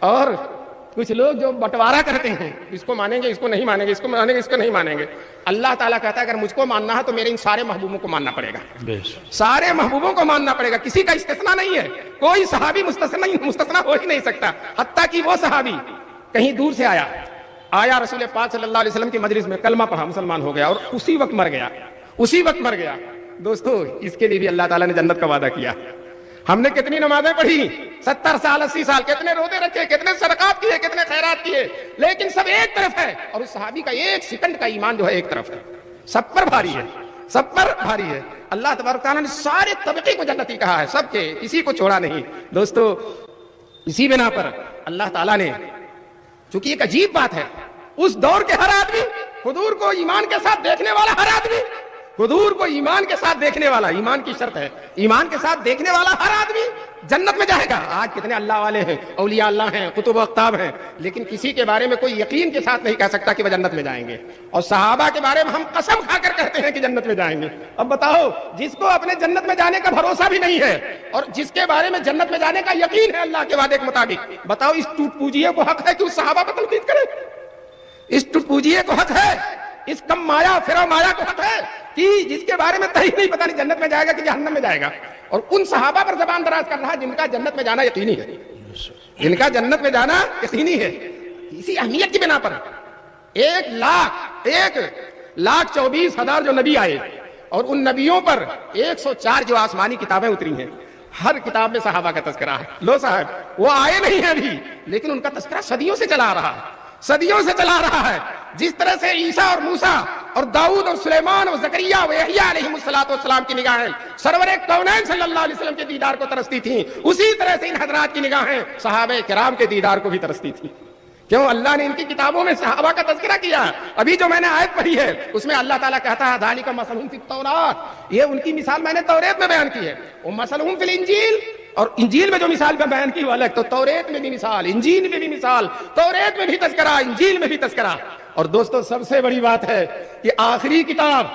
اور کچھ لوگ جو بٹوارا کرتے ہیں، اس کو مانیں گے، اس کو نہیں مانیں گے، اس کو مانیں گے، اس کو نہیں مانیں گے. اللہ تعالیٰ کہتا ہے اگر مجھ کو ماننا ہے تو میرے ان سارے محبوبوں کو ماننا پڑے گا. سارے محبوبوں کو ماننا پڑے گا، کسی کا استثناء نہیں ہے. کوئی صحابی مستثنا ہو ہی نہیں سکتا. حتیٰ کہ وہ صحابی کہیں دور سے آیا رسول پاک صلی اللہ علیہ وسلم کی مجلس میں، کلمہ پڑھا، مسلمان ہو گیا اور اسی وقت مر گیا. دوستو اس کے لیے بھی اللہ تعالیٰ نے جنت کا وعدہ کیا. ہم نے کتنی نمازیں پڑھی، 70 سال 80 سال، کتنے روزے رکھے، کتنے صدقات کیے، کتنے خیرات کیے، لیکن سب ایک طرف ہے. اور اس صحابی کا ایک سیکنڈ کا ایمان جو ہے ایک طرف ہے. سب پر بھاری ہے. اللہ تبارک تعالیٰ نے سارے طبقے کو جنتی کہا ہے، سب کے، کسی کو چھوڑا نہیں. دوستو اسی بنا پر اللہ تعالیٰ نے، چونکہ ایک عجیب بات ہے، اس دور کے ہر آدمی، حضور کو ایمان کے ساتھ دیکھنے والا ہر آدمی، حضور کو ایمان کے ساتھ دیکھنے والا، ایمان کی شرط ہے، ایمان کے ساتھ دیکھنے والا ہر آدمی جنت میں جائے گا. آج کتنے اللہ والے ہیں، اولیاء اللہ ہیں، قطب و اقطاب ہیں، لیکن کسی کے بارے میں کوئی یقین کے ساتھ نہیں کہہ سکتا کہ وہ جنت میں جائیں گے. اور صحابہ کے بارے میں ہم قسم کھا کر کہتے ہیں کہ جنت میں جائیں گے. اب بتاؤ، جس کو اپنے جنت میں جانے کا بھروسہ بھی نہیں ہے اور جس کے بارے میں جنت میں جانے کا یقین ہے اللہ کے وعدے کے مطابق، بتاؤ اس ٹوٹ پوجیے کو حق ہے کہ اس صحابہ پر تنقید کرے؟ اس ٹوٹ پوجیے کو حق ہے، اس کم مایا فرا مایا کو حق ہے کہ جس کے بارے میں صحیح نہیں پتہ نہیں جنت میں جائے گا کہ جہنم میں جائے گا، اور ان صحابہ پر زبان دراز کر رہا ہے جن کا جنت میں جانا یقینی ہے، جن کا جنت میں جانا یقینی ہے. اسی اہمیت کی بنا پر 1,24,000 جو نبی آئے اور ان نبیوں پر 104 جو آسمانی کتابیں اتری ہیں، ہر کتاب میں صحابہ کا تذکرہ ہے. لو صاحب وہ آئے نہیں ہیں ابھی، لیکن ان کا تذکرہ صدیوں سے چلا رہا ہے. جس طرح سے عیسیٰ اور موسیٰ اور داؤد اور سلیمان اور زکریا و یحییٰ علیہم السلام کی نگاہیں سرور کونین صلی اللہ علیہ وسلم کے دیدار کو ترستی تھیں، اسی طرح سے ان حضرات کی نگاہیں صحابہ کرام کے دیدار کو بھی ترستی تھیں. کیوں؟ اللہ نے ان کی کتابوں میں صحابہ کا تذکرہ کیا. ابھی جو میں نے آیت پڑھی ہے اس میں اللہ تعالیٰ کہتا ہے ذالک مثلہم فی التوراۃ، یہ ان کی مثال میں نے توریت میں بیان کی ہے. ومثلہم فی الانجیل، اور انجیل میں جو مثال میں بیان کی وہ الگ. تو توریت میں بھی مثال، انجیل میں بھی مثال، توریت میں بھی تذکرہ، انجیل میں بھی تذکرہ. اور دوستو سب سے بڑی بات ہے کہ آخری کتاب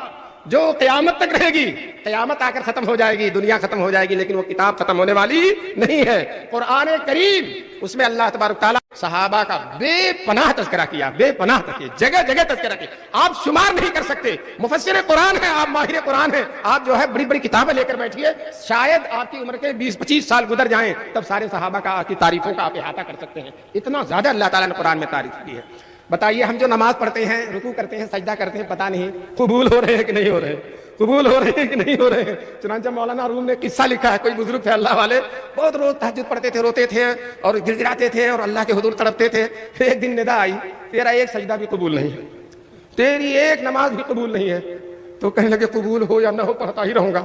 جو قیامت تک رہے گی، قیامت آ کر ختم ہو جائے گی، دنیا ختم ہو جائے گی، لیکن وہ کتاب ختم ہونے والی نہیں ہے. قرآن کریم، اس میں اللہ تبارک تعالیٰ صحابہ کا بے پناہ تذکرہ کیا، بے پناہ تذکرہ، جگہ جگہ تذکرہ کیا. آپ شمار نہیں کر سکتے. مفسر قرآن ہیں آپ، ماہر قرآن ہیں آپ، جو ہے بڑی بڑی کتابیں لے کر بیٹھیے، شاید آپ کی عمر کے 20-25 سال گزر جائیں تب سارے صحابہ کی تعریفوں کا آپ احاطہ کر سکتے ہیں. اتنا زیادہ اللہ تعالیٰ نے قرآن میں تعریف کی ہے. بتائیے ہم جو نماز پڑھتے ہیں، رکوع کرتے ہیں، سجدہ کرتے ہیں، پتہ نہیں قبول ہو رہے ہیں کہ نہیں ہو رہے، قبول ہو رہے ہیں کہ نہیں ہو رہے ہیں. چنانچہ مولانا روم نے قصہ لکھا ہے، کوئی بزرگ تھے اللہ والے، بہت روز تہجد پڑھتے تھے، روتے تھے اور گر گراتے تھے اور اللہ کے حضور تڑپتے تھے. ایک دن ندا آئی، تیرا ایک سجدہ بھی قبول نہیں ہے، تیری ایک نماز بھی قبول نہیں ہے. تو کہنے لگے قبول ہو یا نہ ہو پڑھتا ہی رہوں گا.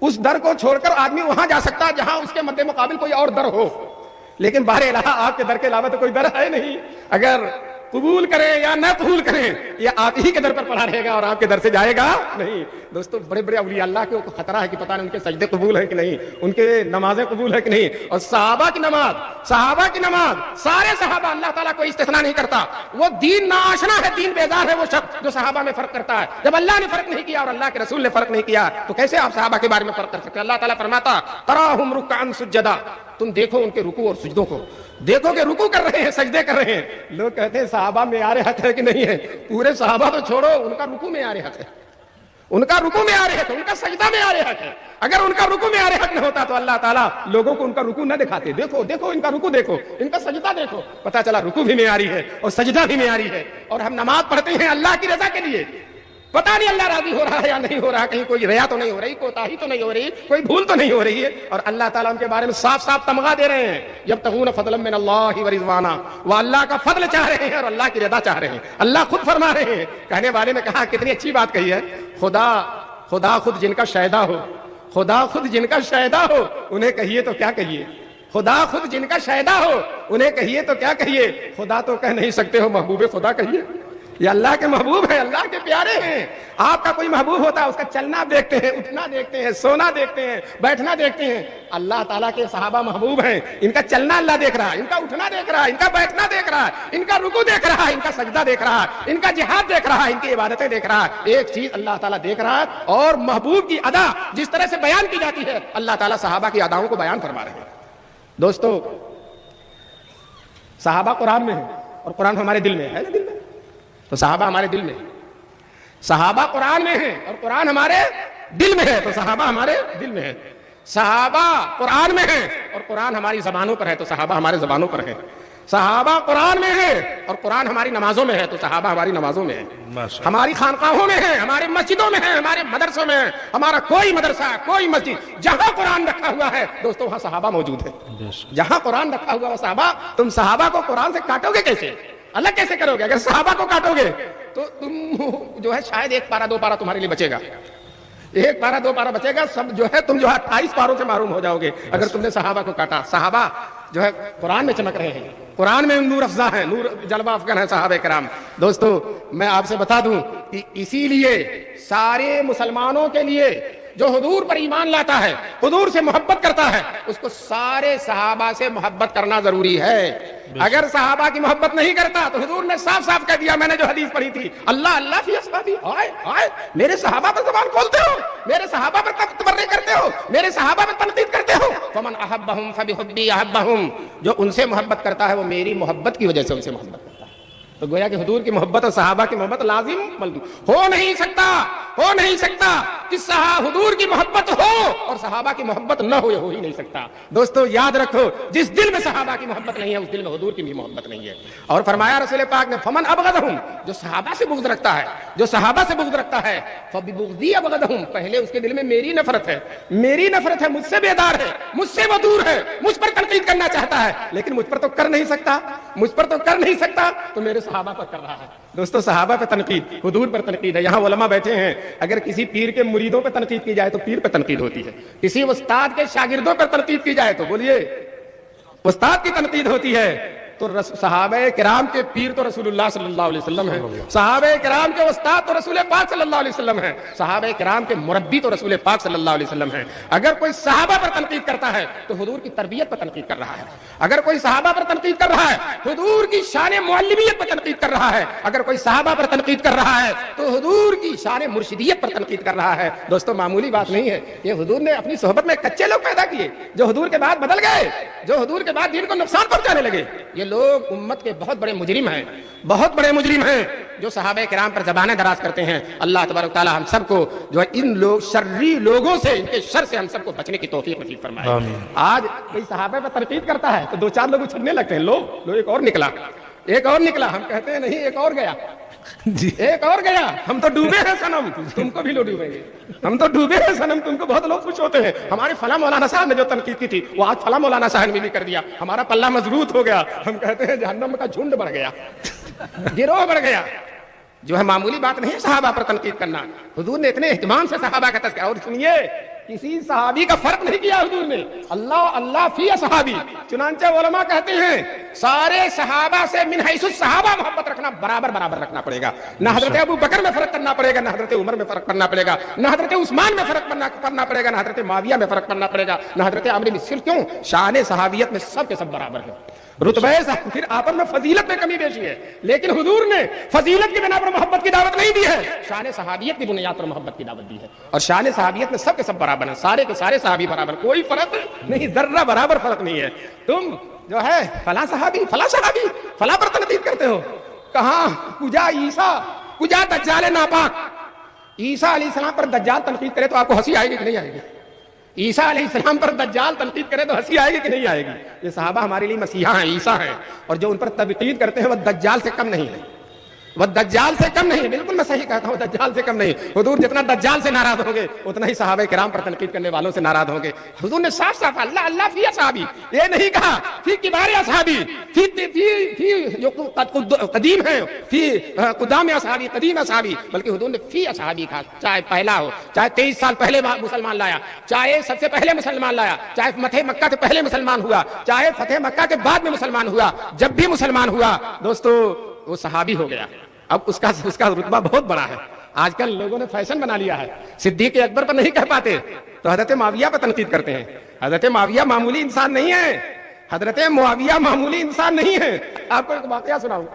اس در کو چھوڑ کر آدمی وہاں جا سکتا جہاں اس کے مد مقابل کوئی اور در ہو، لیکن باہر الہ آپ کے در کے علاوہ تو کوئی در ہے نہیں. اگر قبول کرے یا نہ قبول کرے، یہ آپ ہی کے در پر پڑا رہے گا اور آپ کے در سے جائے گا نہیں. دوستو بڑے بڑے اولیاء اللہ کے خطرہ ہے کہ پتہ نہیں ان کے سجدے قبول ہیں کہ نہیں، ان کے نمازیں قبول ہیں کہ نہیں. اور صحابہ کی نماز سارے صحابہ، اللہ تعالیٰ کوئی استثناء نہیں کرتا. وہ دین ناآشنا ہے، دین بیزار ہے وہ شخص جو صحابہ میں فرق کرتا ہے. جب اللہ نے فرق نہیں کیا اور اللہ کے رسول نے فرق نہیں کیا تو کیسے آپ صحابہ کے بارے میں فرق کر سکتے؟ اللہ تعالیٰ فرماتا تراہم رکعا سجدا، تم دیکھو ان کے رکوع اور سجدوں کو، دیکھو کہ رکوع کر رہے ہیں، سجدے کر رہے ہیں. لوگ کہتے ہیں صحابہ معیار حق ہے کہ نہیں ہے. پورے صحابہ تو چھوڑو، ان کا رکوع معیار حق ہے، ان کا رکوع معیار حق ہے، ان کا سجدہ معیار حق ہے. اگر ان کا رکوع معیار حق نہ ہوتا تو اللہ تعالیٰ لوگوں کو ان کا رکوع نہ دکھاتے. دیکھو ان کا رکوع دیکھو، ان کا سجدہ دیکھو، پتہ چلا رکوع بھی معیاری ہے اور سجدہ بھی معیاری ہے. اور ہم نماز پڑھتے ہیں اللہ کی رضا کے لیے، پتہ نہیں اللہ راضی ہو رہا ہے یا نہیں ہو رہا، کہیں کوئی ریا تو نہیں ہو رہی، کوتاہی تو نہیں ہو رہی، کوئی بھول تو نہیں ہو رہی ہے. اور اللہ تعالیٰ ان کے بارے میں صاف صاف تمغہ دے رہے ہیں، یبتغون فضلا من اللہ ورضوانا، وہ اللہ کا فضل چاہ رہے ہیں اور اللہ کی رضا چاہ رہے ہیں. اللہ خود فرما رہے ہیں. کہنے والے نے کہا کتنی اچھی بات کہی ہے، خدا خود جن کا شہدا ہو، خدا خود جن کا شہدا ہو انہیں کہیے تو کیا کہیے، خدا خود جن کا شہدا ہو انہیں کہیے تو کیا کہیے. خدا تو کہہ نہیں سکتے ہو، محبوب خدا کہیے. یہ اللہ کے محبوب ہیں، اللہ کے پیارے ہیں. آپ کا کوئی محبوب ہوتا ہے اس کا چلنا دیکھتے ہیں، اٹھنا دیکھتے ہیں، سونا دیکھتے ہیں، بیٹھنا دیکھتے ہیں. اللہ تعالیٰ کے صحابہ محبوب ہیں، ان کا چلنا اللہ دیکھ رہا ہے، ان کا اٹھنا دیکھ رہا ہے، ان کا بیٹھنا دیکھ رہا ہے، ان کا رکوع دیکھ رہا ہے، ان کا سجدہ دیکھ رہا ہے، ان کا جہاد دیکھ رہا ہے، ان کی عبادتیں دیکھ رہا ہے. ایک چیز اللہ تعالیٰ دیکھ رہا ہے، اور محبوب کی ادا جس طرح سے بیان کی جاتی ہے اللہ تعالیٰ صحابہ کی اداؤں کو بیان فرما رہے ہیں. دوستو صحابہ قرآن میں ہے اور قرآن ہمارے دل میں ہے نا، دل میں تو صحابہ ہمارے دل میں، صحابہ قرآن میں ہے اور قرآن ہمارے دل میں ہے تو صحابہ ہمارے دل میں ہے، صحابہ قرآن میں ہے اور قرآن ہماری زبانوں پر ہے تو صحابہ ہمارے زبانوں پر ہے، صحابہ قرآن میں ہے اور قرآن ہماری نمازوں میں ہے تو صحابہ ہماری نمازوں میں ہے، ہماری خانقاہوں میں ہے، ہماری مسجدوں میں ہے، ہمارے مدرسوں میں ہے، ہمارا کوئی مدرسہ کوئی مسجد جہاں قرآن رکھا ہوا ہے دوستو وہاں صحابہ موجود ہے، جہاں قرآن رکھا ہوا ہے صحابہ، تم صحابہ کو قرآن سے کاٹو گے کیسے، الگ کیسے کرو گے؟ اگر صحابہ کو کاٹو گے تو تم جو ہے شاید ایک پارہ دو پارہ تمہارے لیے بچے گا، ایک پارہ دو پارہ بچے گا، سب جو ہے تم جو ہے 28 پاروں سے محروم ہو جاؤ گے اگر تم نے صحابہ کو کاٹا۔ صحابہ جو ہے قرآن میں چمک رہے ہیں، قرآن میں نور افزا ہے، نور جلوہ افکن ہے صحابہ کرام۔ دوستو میں آپ سے بتا دوں کہ اسی لیے سارے مسلمانوں کے لیے جو حضور پر ایمان لاتا ہے، حضور سے محبت کرتا ہے، اس کو سارے صحابہ سے محبت کرنا ضروری ہے۔ اگر صحابہ کی محبت نہیں کرتا تو حضور نے صاف صاف کہہ دیا، میں نے جو حدیث پڑھی تھی، اللہ اللہ فی اصحابی، آئے آئے میرے صحابہ پر زبان کھولتے ہو، میرے صحابہ پر تبرئ کرتے ہو، میرے صحابہ پر تنقید کرتے ہو، فمن احبہم فبحبی احبہم، جو ان سے محبت کرتا ہے وہ میری محبت کی وجہ سے ان سے محبت کرتا ہے۔ تو گویا کہ حضور کی محبت اور صحابہ کی محبت لازم ہو نہیں سکتا کہ حضور کی محبت ہو اور صحابہ کی محبت نہ ہو، یہ ہو ہی نہیں سکتا۔ دوستو یاد رکھو، جس دل میں صحابہ کی محبت نہیں ہے اس دل میں حضور کی بھی محبت نہیں ہے۔ اور فرمایا رسول پاک نے، فمن ابغضہم، جو صحابہ سے بغض رکھتا ہے، جو صحابہ سے بغض رکھتا ہے، فببغضی ابغضہم، پہلے اس کے دل میں میری نفرت ہے، میری نفرت ہے، مجھ سے بیدار ہے، مجھ سے وہ دور ہے، مجھ پر تنقید کرنا چاہتا ہے لیکن مجھ پر تو کر نہیں سکتا، تو میرے صحابہ پر کر رہا ہے۔ دوستو صحابہ پہ تنقید، حضور پر تنقید ہے۔ یہاں علماء بیٹھے ہیں، اگر کسی پیر کے مریدوں پہ تنقید کی جائے تو پیر پہ تنقید ہوتی ہے، کسی استاد کے شاگردوں پر تنقید کی جائے تو بولیے استاد کی تنقید ہوتی ہے۔ تو صحابہ کرام کے پیر تو رسول اللہ صلی اللہ علیہ وسلم ہیں، صحابہ کرام کے استاد تو رسول پاک صلی اللہ علیہ وسلم ہیں، صحابہ کرام کے مربی تو رسول پاک صلی اللہ علیہ وسلم ہیں۔ اگر کوئی صحابہ پر تنقید کرتا ہے تو حضور کی تربیت پر تنقید کر رہا ہے، اگر کوئی صحابہ پر تنقید کر رہا ہے حضور کی شان معلمیت پر تنقید کر رہا ہے، اگر کوئی صحابہ پر تنقید کر رہا ہے تو حضور کی شان مرشدیت پر تنقید کر رہا ہے۔ دوستو معمولی بات نہیں ہے، یہ حضور نے اپنی صحبت میں کچے لوگ پیدا کیے جو حضور کے بعد بدل گئے، جو حضور کے بعد دین کو نقصان پہنچانے لگے۔ یہ لوگ امت کے بہت بڑے مجرم ہیں جو صحابہ کرام پر زبانیں دراز کرتے ہیں۔ اللہ تبارک تعالی ہم سب کو جو ہے ان شرری لوگوں سے، ان کے شر سے ہم سب کو بچنے کی توفیق نصیب فرمائے۔ آج کوئی صحابہ پر تنقید کرتا ہے تو دو چار لوگ اچھلنے لگتے ہیں، لو ایک اور نکلا، ہم کہتے ہیں نہیں ایک اور گیا، ایک اور گیا، ہم تو ڈوبے ہیں صنم، تم کو بھی لو ڈوبیں گے، ہم تو ڈوبے ہیں صنم، تم کو بہت لوگ خوش ہوتے ہیں۔ ہمارے فلاں مولانا صاحب نے جو تنقید کی تھی وہ آج فلاں مولانا صاحب نے بھی کر دیا، ہمارا پلہ مضبوط ہو گیا، ہم کہتے ہیں جہنم کا جھنڈ بڑھ گیا، گروہ بڑھ گیا۔ جو ہے معمولی بات نہیں ہے صحابہ پر تنقید کرنا، حضور نے اتنے اہتمام سے صحابہ کا تذکرہ، اور سنیے کسی صحابی کا فرق نہیں کیا حضور نے، اللہ فی اصحابی، چنانچہ علماء کہتے ہیں سارے صحابہ سے من حیث الصحابہ محبت رکھنا برابر رکھنا پڑے گا، نہ حضرت ابو بکر میں فرق کرنا پڑے گا، نہ حضرت عمر میں فرق کرنا پڑے گا، نہ حضرت عثمان میں فرق کرنا پڑے گا، نہ حضرت معاویہ میں فرق کرنا پڑے گا، نہ حضرت عمرو بن العاص۔ کیوں؟ شان صحابیت میں سب کے سب برابر ہیں، رتبہ پھر آپس میں فضیلت میں کمی بیشی ہے، لیکن حضور نے فضیلت کی بنا پر محبت کی دعوت نہیں دی ہے، شان صحابیت کی بنیاد پر محبت کی دعوت دی ہے، اور شان صحابیت میں سب کے سب برابر ہیں، سارے کے سارے صحابی برابر، کوئی فرق نہیں، ذرہ برابر فرق نہیں ہے۔ تم جو ہے فلاں صحابی فلاں پر تنقید کرتے ہو، کہاں کجا عیسیٰ کجا دجال ناپاک، عیسیٰ علیہ السلام پر دجال تنقید کرے تو آپ کو ہنسی آئے گی کہ نہیں آئے گی؟ عیسیٰ علیہ السلام پر دجال تنقید کرے تو ہنسی آئے گی کہ نہیں آئے گی؟ یہ صحابہ ہمارے لیے مسیحا ہیں، عیسیٰ ہیں، اور جو ان پر تنقید کرتے ہیں وہ دجال سے کم نہیں ہے، بالکل میں صحیح کہتا ہوں، دجال سے کم نہیں۔ حضور جتنا دجال سے ناراض ہوں گے اتنا ہی صحابہ کرام پر تنقید کرنے والوں سے ناراض ہوں گے۔ حضور نے صاف اللہ فی اصحابی، یہ نہیں کہا فی کبار اصحابی، فی جو قدیم ہیں، فی قدام اصحابی، قدیم اصحابی، بلکہ حضور نے فی اصحابی کہا، چاہے پہلا ہو، چاہے 23 سال پہلے مسلمان لایا، چاہے سب سے پہلے مسلمان لایا، چاہے فتح مکہ سے پہلے مسلمان ہوا، چاہے فتح مکہ کے بعد میں مسلمان ہوا، جب بھی مسلمان ہوا دوستو وہ صحابی ہو گیا۔ اب اس کا رتبہ بہت بڑا ہے۔ آج کل لوگوں نے فیشن بنا لیا ہے، صدیق اکبر پر نہیں کہہ پاتے تو حضرت معاویہ پر تنقید کرتے ہیں۔ حضرت معاویہ معمولی انسان نہیں ہے، آپ کو ایک واقعہ سناؤں۔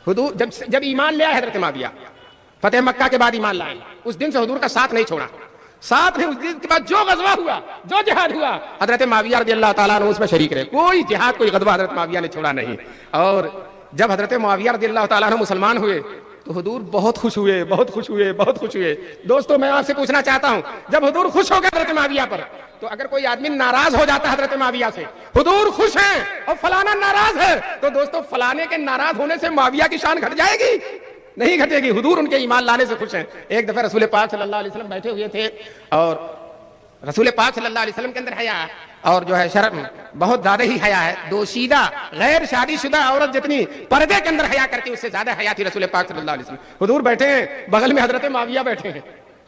حضور جب ایمان لے آئے حضرت معاویہ، فتح مکہ کے بعد ایمان لائے، اس دن سے حضور کا ساتھ نہیں چھوڑا، ساتھ میں اس کے بعد جو غزوہ ہوا، جو جہاد ہوا، حضرت معاویہ رضی اللہ تعالیٰ عنہ اس میں شریک رہے. کوئی جہاد کوئی غزوہ حضرت معاویہ نے چھوڑا نہیں. اور جب حضرت معاویہ رضی اللہ تعالیٰ عنہ مسلمان ہوئے تو حضور بہت خوش ہوئے، بہت خوش ہوئے، بہت خوش ہوئے. دوستو میں آپ سے پوچھنا چاہتا ہوں، جب حضور خوش ہو گئے حضرت معاویہ پر، تو اگر کوئی آدمی ناراض ہو جاتا ہے حضرت معاویہ سے، حضور خوش ہیں اور فلانا ناراض ہے، تو دوستو فلانے کے ناراض ہونے سے معاویہ کی شان گھٹ جائے گی؟ نہیں گھٹے گی. حضور ان کے ایمان لانے سے خوش ہیں. ایک دفعہ رسول پاک صلی اللہ علیہ وسلم بیٹھے ہوئے تھے اور رسول پاک صلی اللہ علیہ وسلم کے اندر حیا اور جو ہے شرم بہت زیادہ ہی حیا ہے. دوشیدہ غیر شادی شدہ عورت جتنی پردے کے اندر حیا کرتی اس سے زیادہ حیا تھی رسول پاک صلی اللہ علیہ وسلم. حضور بیٹھے ہیں، بغل میں حضرت معاویہ بیٹھے ہیں.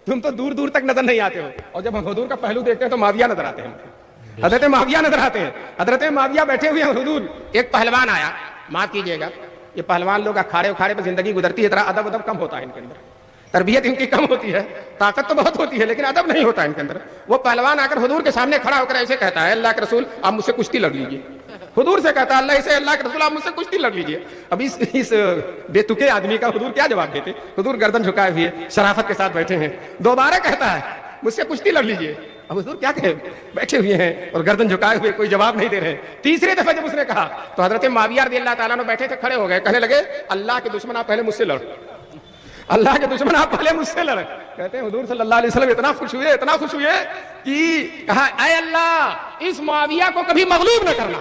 تم تو دور دور تک نظر نہیں آتے ہو، اور جب ہم حضور کا پہلو دیکھتے ہیں تو معاویہ نظر آتے ہیں، حضرت معاویہ نظر آتے ہیں. حضرت معاویہ بیٹھے ہوئے ہیں. حضور ایک پہلوان آیا، معاف کیجیے گا یہ پہلوان لوگ اکھاڑے اکھاڑے پہ زندگی گزرتی ہے، ذرا ادب ادب کم ہوتا ہے ان کے اندر، تربیت ان کی کم ہوتی ہے، طاقت تو بہت ہوتی ہے لیکن ادب نہیں ہوتا ان کے اندر. وہ پہلوان آ کر حضور کے سامنے کھڑا ہو کر ایسے کہتا ہے، اللہ کے رسول آپ مجھ سے کشتی لڑ لیجیے. حضور سے کہتا ہے اللہ کے رسول آپ مجھ سے کشتی لڑ لیجیے. اب اس بے تکے آدمی کا حضور کیا جواب دیتے؟ حضور گردن جھکائے ہوئے شرافت کے ساتھ بیٹھے ہیں. دوبارہ کہتا ہے مجھ سے کشتی لڑ لیجیے. اب حضور کیا کہیں، بیٹھے ہوئے ہیں اور گردن جھکائے ہوئے، کوئی جواب نہیں دے رہے. تیسری دفعہ جب اس نے کہا تو حضرت معاویہ رضی اللہ تعالیٰ عنہ بیٹھے تھے، کھڑے ہو گئے، کہنے لگے اللہ کے دشمن آپ پہلے مجھ سے لڑ، اللہ کے دشمن آپ پہلے مجھ سے لڑے. کہتے ہیں حضور صلی اللہ علیہ وسلم اتنا خوش ہوئے کہ کہا اے اللہ اس معاویہ کو کبھی مغلوب نہ کرنا.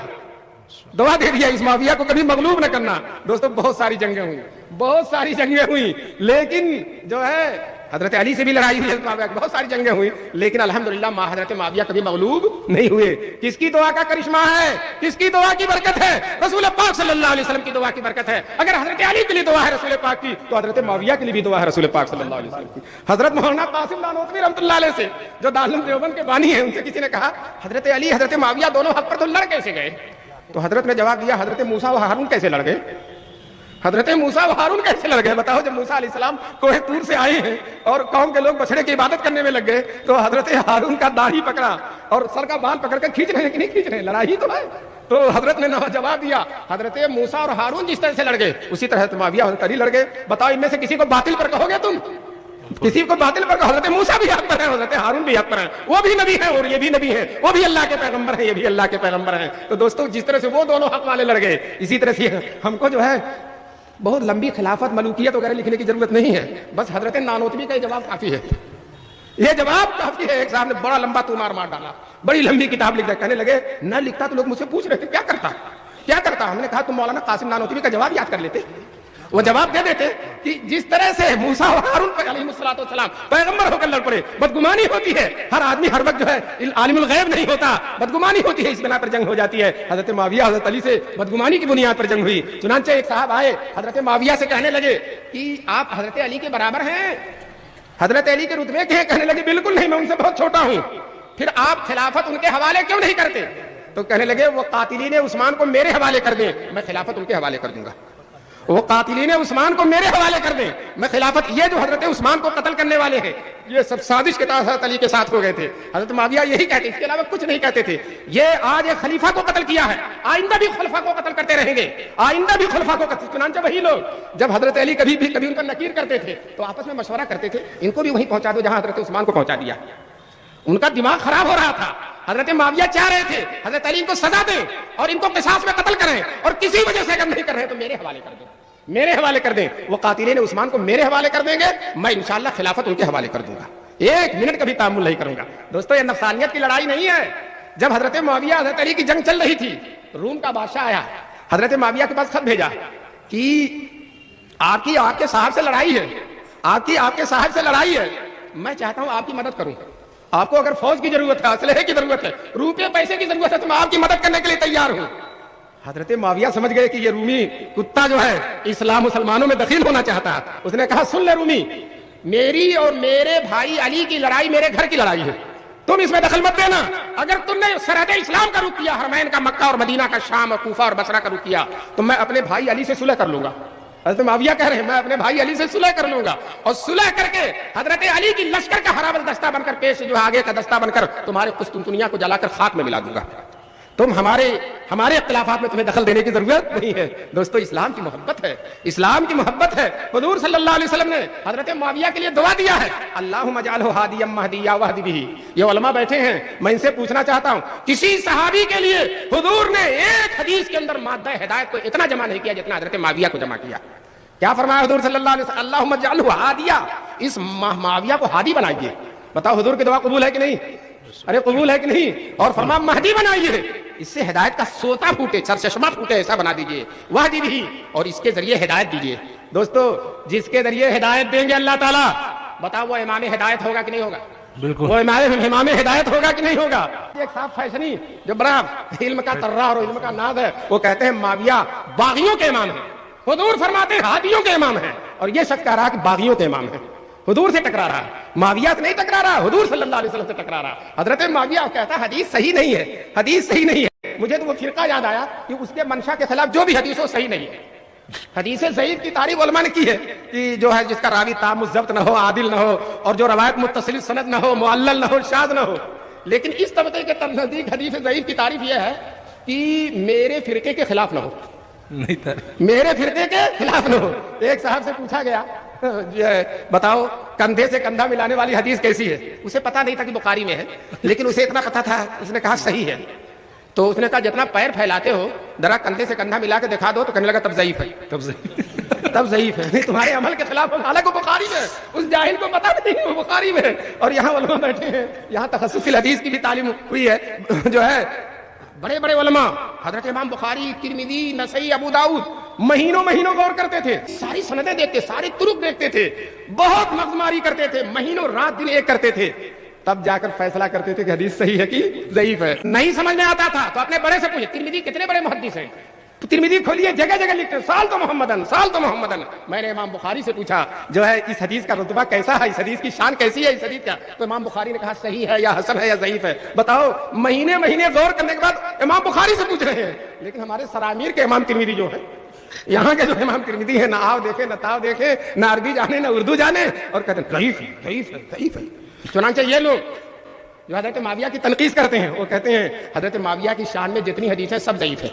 دعا دے دیا اس معاویہ کو کبھی مغلوب نہ کرنا. دوستو بہت ساری جنگیں ہوئی لیکن جو ہے حضرت علی سے بھی لڑائی ہوئی، بہت ساری جنگیں ہوئی لیکن الحمدللہ حضرت معاویہ کبھی مغلوب نہیں ہوئے. کس کی دعا کا کرشمہ ہے؟ کس کی دعا کی برکت ہے؟ رسول پاک صلی اللہ علیہ وسلم کی دعا کی برکت ہے. اگر حضرت علی کے لیے دعا ہے رسول پاک کی تو حضرت معاویہ کے لیے بھی دعا ہے رسول پاک صلی اللہ علیہ وسلم کی. حضرت مولانا قاسم نانوتوی رحمۃ اللہ علیہ سے جو دارالعلوم دیوبند کے بانی ہیں، ان سے کسی نے کہا حضرت علی حضرت معاویہ دونوں حق پر تو لڑ کیسے گئے؟ تو حضرت نے جواب دیا حضرت موسیٰ و ہارون کیسے لڑ گئے؟ حضرت موسیٰ و ہارون کیسے لڑ گئے؟ بتاؤ جب موسیٰ علیہ السلام کوہ طور سے آئے ہیں اور قوم کے لوگ بچڑے کی عبادت کرنے میں لگ گئے تو حضرت ہارون کا داڑھی پکڑا اور سر کا بال پکڑ کر کھینچ رہے ہیں کہ نہیں کھینچ رہے؟ لڑائی تو ہے. تو حضرت نے جواب دیا حضرت موسیٰ اور ہارون جس طرح سے لڑ گئے اسی طرح معاویہ حضرت علی لڑ گئے. بتاؤ ان میں سے کسی کو باطل پر کہو گے تم؟ کسی کو باطل پر حضرت موسیٰ بھی حق پر ہیں، حضرت ہارون بھی حق پر ہیں، وہ بھی نبی ہیں اور یہ بھی نبی ہیں، وہ بھی اللہ کے پیغمبر ہیں، یہ بھی اللہ کے پیغمبر ہیں. تو دوستو جس طرح سے وہ دونوں حق والے لڑ گئے اسی طرح سے ہم کو جو ہے بہت لمبی خلافت ملوکیت وغیرہ لکھنے کی ضرورت نہیں ہے، بس حضرت نانوتوی کا یہ جواب کافی ہے. یہ جواب کافی ہے. ایک صاحب نے بڑا لمبا تومار مار ڈالا، بڑی لمبی کتاب لکھ دیا، کہنے لگے نہ لکھتا تو لوگ مجھ سے پوچھ رہے تھے کیا کرتا. ہم نے کہا تم مولانا قاسم نانوتوی کا جواب یاد کر لیتے، وہ جواب دے دیتے کہ جس طرح سے موسیٰ اور ہارون پر علیہ السلام پیغمبر ہو کر لڑ پڑے. بدگمانی ہوتی ہے، ہر آدمی ہر وقت جو ہے عالم الغیب نہیں ہوتا، بدگمانی ہوتی ہے، اس بنا پر جنگ ہو جاتی ہے. حضرت معاویہ حضرت علی سے بدگمانی کی بنیاد پر جنگ ہوئی. چنانچہ ایک صاحب آئے حضرت معاویہ سے کہنے لگے کہ آپ حضرت علی کے برابر ہیں، حضرت علی کے رتبے کے ہیں؟ کہنے لگے بالکل نہیں، میں ان سے بہت چھوٹا ہوں. پھر آپ خلافت ان کے حوالے کیوں نہیں کرتے؟ تو کہنے لگے وہ قاتلین عثمان کو میرے حوالے کر دیں، میں خلافت ان کے حوالے کر دوں گا. وہ قاتلین عثمان کو میرے حوالے کر دیں، میں خلافت. یہ جو حضرت عثمان کو قتل کرنے والے ہیں یہ سب سازش کے تحت حضرت علی کے ساتھ ہو گئے تھے. حضرت معاویہ یہی کہتے، اس کے علاوہ کچھ نہیں کہتے تھے. یہ آج ایک خلیفہ کو قتل کیا ہے، آئندہ بھی خلفاء کو قتل کرتے رہیں گے، آئندہ بھی خلفاء کو قتل. چنانچہ وہی لوگ جب حضرت علی کبھی ان کا نکیر کرتے تھے تو آپس میں مشورہ کرتے تھے ان کو بھی وہیں پہنچا دو جہاں حضرت عثمان کو پہنچا دیا. ان کا دماغ خراب ہو رہا تھا. حضرت معاویہ چاہ رہے تھے حضرت علی ان کو سزا دیں اور ان کو قصاص میں قتل کریں، اور کسی وجہ سے اگر نہیں کر رہے تو میرے حوالے کر دیں، میرے حوالے کر دیں. وہ قاتلین عثمان کو میرے حوالے کر دیں گے، میں انشاءاللہ خلافت ان کے حوالے کر دوں گا، ایک منٹ کا بھی تعامل نہیں کروں گا. دوستو یہ نفسانیت کی لڑائی نہیں ہے. جب حضرت معاویہ حضرت علی کی جنگ چل رہی تھی، روم کا بادشاہ آیا، حضرت معاویہ کے پاس خط بھیجا کہ آپ کے صاحب سے لڑائی ہے، آپ کے صاحب سے لڑائی ہے، میں چاہتا ہوں آپ کی مدد کروں. آپ کو اگر فوج کی ضرورت ہے، اسلحے کی ضرورت ہے، روپے پیسے کی ضرورت ہے تو میں آپ کی مدد کرنے کے لیے تیار ہوں. حضرت معاویہ سمجھ گئے کہ یہ رومی کتا جو ہے اسلام مسلمانوں میں دخیل ہونا چاہتا ہے. اس نے کہا سن لے رومی، میری اور میرے بھائی علی کی لڑائی میرے گھر کی لڑائی ہے، تم اس میں دخل مت دینا. اگر تم نے سرحد اسلام کا رخ کیا، حرمین کا، مکہ اور مدینہ کا، شام اور کوفہ اور بصرہ کا رخ کیا، تو میں اپنے بھائی علی سے صلح کر لوں گا. حضرت معاویہ کہہ رہے ہیں میں اپنے بھائی علی سے صلح کر لوں گا اور صلح کر کے حضرت علی کی لشکر کا ہراول دستہ بن کر، پیش جو آگے کا دستہ بن کر تمہارے قسطنطنیہ کو جلا کر خاک میں ملا دوں گا. تم ہمارے اختلافات میں تمہیں دخل دینے کی ضرورت نہیں ہے۔ دوستو اسلام کی محبت ہے، اسلام کی محبت ہے۔ حضور صلی اللہ علیہ وسلم نے حضرت معاویہ کے لیے دعا دیا ہے، اللہم اجعلہ ہادیا مہدیا واہد بہ۔ یہ علماء بیٹھے ہیں، میں ان سے پوچھنا چاہتا ہوں، کسی صحابی کے لیے حضور نے ایک حدیث کے اندر مادہ ہدایت کو اتنا جمع نہیں کیا جتنا حضرت معاویہ کو جمع کیا۔ کیا فرمایا حضور صلی اللہ علیہ وسلم؟ اللہم اجعلہ ہادیا، اس معاویہ کو ہادی بنائیے۔ بتاؤ حضور کی دعا قبول ہے کہ نہیں؟ ارے قبول ہے کہ نہیں؟ اور فرمایا مہدی بنائیے، اس سے ہدایت کا سوتا پھوٹے، سرچشمہ پھوٹے، ایسا بنا دیجئے، وحدی بھی، اور اس کے ذریعے ہدایت دیجئے۔ دوستو جس کے ذریعے ہدایت دیں گے اللہ تعالیٰ، بتاؤ وہ امام ہدایت ہوگا کہ نہیں ہوگا؟ بالکل، وہ امام ہدایت ہوگا کہ نہیں ہوگا؟ ایک صاحب فیشنی جو بڑا علم کا ترہ اور علم کا ناز ہے، وہ کہتے ہیں معاویہ باغیوں کے امام ہیں، حضور فرماتے ہیں ہادیوں کے امام ہیں، اور یہ شخص کہہ رہا کہ باغیوں کے امام ہیں۔ حضور سے ٹکرا رہا، معاویہ سے نہیں ٹکرا رہا، حضور صلی اللہ علیہ وسلم سے ٹکرا رہا۔ حضرت معاویہ کہتا ہے حدیث صحیح نہیں ہے، حدیث صحیح نہیں ہے۔ مجھے تو وہ فرقہ یاد آیا کہ اس کے منشا کے خلاف جو بھی حدیث ہو صحیح نہیں ہے۔ حدیث ضعیف کی تعریف علماء نے کی ہے کہ جو ہے جس کا راوی تام الضبط نہ ہو، عادل نہ ہو، اور جو روایت متصل سند نہ ہو، معلل نہ ہو، شاذ نہ ہو۔ لیکن اس طبقے کے نزدیک حدیث ضعیف کی تعریف یہ ہے کہ میرے فرقے کے خلاف نہ ہو، میرے فرقے کے خلاف نہ ہو۔ ایک صاحب سے پوچھا گیا بتاؤ کندھے سے کندھا ملانے والی حدیث کیسی ہے؟ اسے پتا نہیں تھا کہ بخاری میں ہے، لیکن اسے اتنا پتا تھا، اس نے کہا صحیح ہے۔ تو اس نے کہا جتنا پیر پھیلاتے ہو ذرا کندھے سے کندھا ملا کے دکھا دو، تو کہنے لگا تب ضعیف ہے، تب ضعیف ہے، تمہارے عمل کے خلاف۔ حالانکہ بخاری میں، اس جاہل کو پتا نہیں وہ بخاری میں، اور یہاں علماء بیٹھے ہیں، یہاں تخصص الحدیث کی بھی تعلیم ہوئی ہے، جو ہے بڑے بڑے علماء حضرت امام بخاری، ترمذی، نسائی، ابو داؤد مہینوں غور کرتے تھے، ساری سندیں دیکھتے، سارے طرق دیکھتے تھے، بہت مغزماری کرتے تھے، مہینوں رات دن ایک کرتے تھے، تب جا کر فیصلہ کرتے تھے کہ حدیث صحیح ہے کہ ضعیف ہے۔ نہیں سمجھ میں آتا تھا تو اپنے بڑے سے پوچھے ترمذی کتنے بڑے محدث ہیں؟ تو ترمذی کھولیے، جگہ جگہ لکھتے سال تو محمدن۔ میں نے امام بخاری سے پوچھا جو ہے اس حدیث کا رتبہ کیسا ہے، اس حدیث کی شان کیسی ہے، اس حدیث کا؟ تو امام بخاری نے کہا صحیح ہے یا حسن ہے یا ضعیف ہے۔ بتاؤ مہینے غور کرنے کے بعد امام بخاری سے پوچھ رہے ہیں۔ لیکن ہمارے سرامیر کے امام ترمذی جو ہے، یہاں کے جو امام ترمذی ہے، نہ آو دیکھے نہ تاو دیکھے، نہ عربی جانے نہ اردو جانے، اور کہتے ہیں ضعیف ہے۔ چنانچہ یہ لوگ جو حضرت معاویہ کی تنقید کرتے ہیں، وہ کہتے ہیں حضرت معاویہ کی شان میں جتنی حدیث ہے سب ضعیف ہے،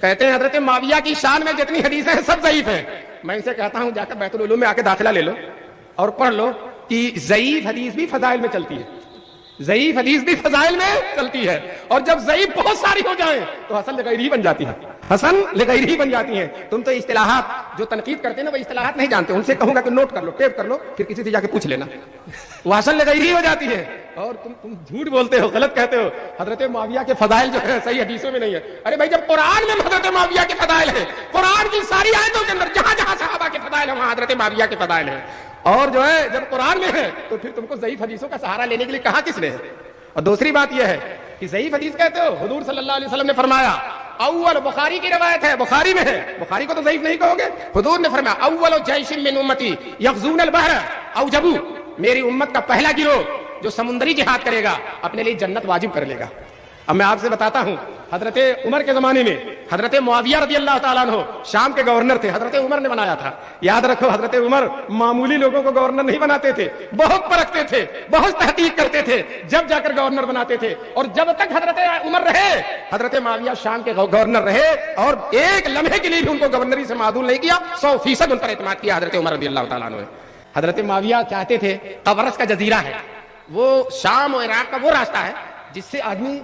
کہتے ہیں حضرت معاویہ کی شان میں جتنی حدیث ہے سب ضعیف ہے۔ میں ان سے کہتا ہوں جا کر بیت العلوم میں آ کے داخلہ لے لو اور پڑھ لو کہ ضعیف حدیث بھی فضائل میں چلتی ہے، ضعیف حدیث بھی فضائل میں چلتی ہے، اور جب ضعیف بہت ساری ہو جائیں تو حسن لغیرہ بن جاتی ہے، حسن لغیرہ بن جاتی ہیں۔ تم تو اصطلاحات جو تنقید کرتے ہیں نا، وہ اصطلاحات نہیں جانتے، ان سے کہوں گا کہ نوٹ کر لو، ٹیپ کر لو، پھر کسی سے جا کے پوچھ لینا، وہ حسن لغیرہ ہو جاتی ہے۔ اور تم جھوٹ بولتے ہو، غلط کہتے ہو، حضرت معاویہ کے فضائل جو ہے صحیح حدیثوں میں نہیں ہے۔ ارے بھائی جب قرآن میں حضرت معاویہ کے فضائل ہے، قرآن کی ساری آیتوں کے اندر جہاں جہاں صحابہ کے فضائل ہیں وہاں حضرت معاویہ کے فضائل ہیں، اور جو ہے جب قرآن میں ہے تو پھر تم کو ضعیف حدیثوں کا سہارا لینے کے لیے کہا کس نے ہے؟ اور دوسری بات یہ ہے کہ ضعیف حدیث کہتے ہو، حضور صلی اللہ علیہ وسلم نے فرمایا، اول بخاری کی روایت ہے، بخاری میں ہے، بخاری کو تو ضعیف نہیں کہو گے، حضور نے فرمایا اول جیش من امتی یغزون البحر اوجبوا، میری امت کا پہلا گروہ جو سمندری جہاد کرے گا اپنے لیے جنت واجب کر لے گا۔ اب میں آپ سے بتاتا ہوں، حضرت عمر کے زمانے میں حضرت معاویہ رضی اللہ تعالیٰ عنہ شام کے گورنر تھے، حضرت عمر نے بنایا تھا۔ یاد رکھو حضرت عمر معمولی لوگوں کو گورنر نہیں بناتے تھے، بہت پرکھتے تھے، بہت تحقیق کرتے تھے، جب جا کر گورنر بناتے تھے۔ اور جب تک حضرت عمر رہے، حضرت معاویہ شام کے گورنر رہے، اور ایک لمحے کے لیے بھی ان کو گورنری سے معدول نہیں کیا، 100% ان پر اعتماد کیا حضرت عمر رضی اللہ تعالیٰ عنہ نے۔ حضرت معاویہ چاہتے تھے، قبرص کا جزیرہ ہے، وہ شام اور عراق کا وہ راستہ ہے جس سے آدمی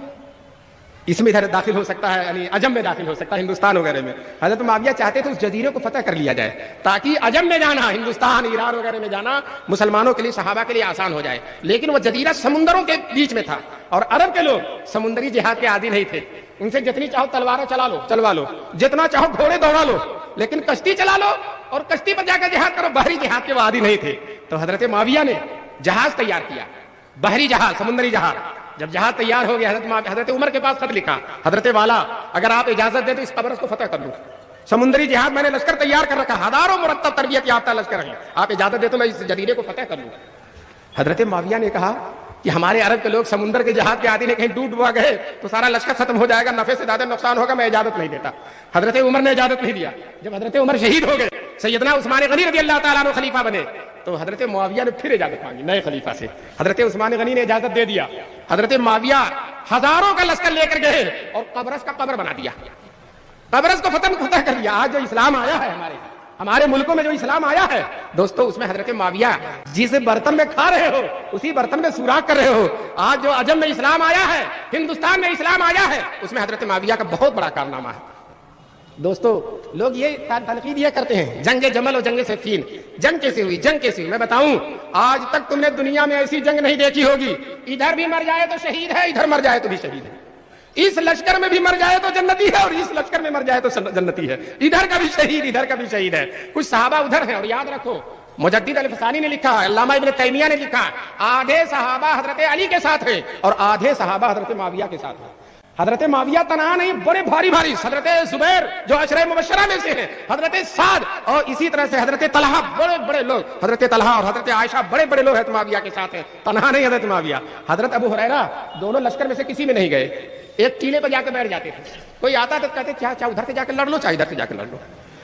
اس میں ادھر داخل ہو سکتا ہے، یعنی عجم میں داخل ہو سکتا ہے، ہندوستان وغیرہ میں۔ حضرت معاویہ چاہتے تھے اس جزیرے کو فتح کر لیا جائے تاکہ عجم میں جانا، ہندوستان، ایران وغیرہ میں جانا مسلمانوں کے لیے، صحابہ کے لیے آسان ہو جائے۔ لیکن وہ جزیرہ سمندروں کے بیچ میں تھا، اور عرب کے لوگ سمندری جہاد کے عادی نہیں تھے، ان سے جتنی چاہو تلواریں چلوا لو، جتنا چاہو گھوڑے دوڑا لو، لیکن کشتی چلا لو اور کشتی پر جا کر جہاد کرو، بحری جہاد کے وہ عادی نہیں تھے۔ تو حضرت معاویہ نے جہاز تیار کیا، بحری جہاز، سمندری جہاز۔ جب جہاز تیار ہو گیا، حضرت عمر کے پاس خط لکھا، حضرت والا اگر آپ اجازت دیں تو اس قبرص کو فتح کر لوں، سمندری جہاز میں نے لشکر تیار کر رکھا، ہزاروں مرتب تربیت یافتہ لشکر ہیں، آپ اجازت دیں تو میں اس جزیرے کو فتح کر لوں۔ حضرت معاویہ نے کہا کہ ہمارے عرب کے لوگ سمندر کے جہاز کے عادی نے، کہیں ڈوب ڈبا گئے تو سارا لشکر ختم ہو جائے گا، نفع سے زیادہ نقصان ہوگا، میں اجازت نہیں دیتا۔ حضرت عمر نے اجازت نہیں دیا۔ جب حضرت عمر شہید ہو گئے، سیدنا عثمان غنی رضی اللہ تعالیٰ عنہ خلیفہ بنے، تو حضرت معاویہ نے پھر اجازت مانگی نئے خلیفہ سے. حضرت عثمان غنی نے اجازت دے دیا. حضرت معاویہ ہزاروں کا لشکر لے کر گئے اور قبرص کا قبر بنا دیا. قبرص کو فتح کر دیا. آج جو اسلام آیا ہے ہمارے ملکوں میں جو اسلام آیا ہے دوستو, اس میں حضرت معاویہ جس برتن میں کھا رہے ہو اسی برتن میں سوراخ کر رہے ہو. آج جو عجم میں اسلام آیا ہے, ہندوستان میں اسلام آیا ہے, اس میں حضرت معاویہ کا بہت بڑا کارنامہ ہے. دوستو لوگ یہ تنقید یہ کرتے ہیں جنگ جمل اور جنگ صفین, جنگ کیسے ہوئی, جنگ کیسے ہوئی. میں بتاؤں, آج تک تم نے دنیا میں ایسی جنگ نہیں دیکھی ہوگی. ادھر بھی مر جائے تو شہید ہے, ادھر مر جائے تو بھی شہید ہے. اس لشکر میں بھی مر جائے تو جنتی ہے اور اس لشکر میں مر جائے تو جنتی ہے. ادھر کا بھی شہید, ادھر کا بھی شہید ہے. کچھ صحابہ ادھر ہیں. اور یاد رکھو, مجدد الفسانی نے لکھا, علامہ ابن تیمیہ نے لکھا, آدھے صحابہ حضرت علی کے ساتھ ہیں اور آدھے صحابہ حضرت معاویہ کے ساتھ ہیں. حضرت معاویہ تنہا نہیں, بڑے بھاری حضرت زبیر جو عشرہ مبشرہ میں سے ہیں, حضرت سعد, اور اسی طرح سے حضرت طلحہ, بڑے بڑے لوگ, حضرت طلحہ اور حضرت عائشہ بڑے بڑے لوگ حضرت معاویہ کے ساتھ ہیں. تنہا نہیں حضرت معاویہ. حضرت ابو ہریرہ دونوں لشکر میں سے کسی میں نہیں گئے, ایک ٹیلے پہ جا کے بیٹھ جاتے تھے. کوئی آتا تو کہتے چاہے ادھر سے جا کے لڑ لو, چاہے ادھر سے جا کے لڑ لو.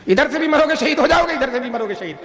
ادھر سے بھی مرو گے شہید ہو جاؤ گے, ادھر سے بھی مرو گے شہید.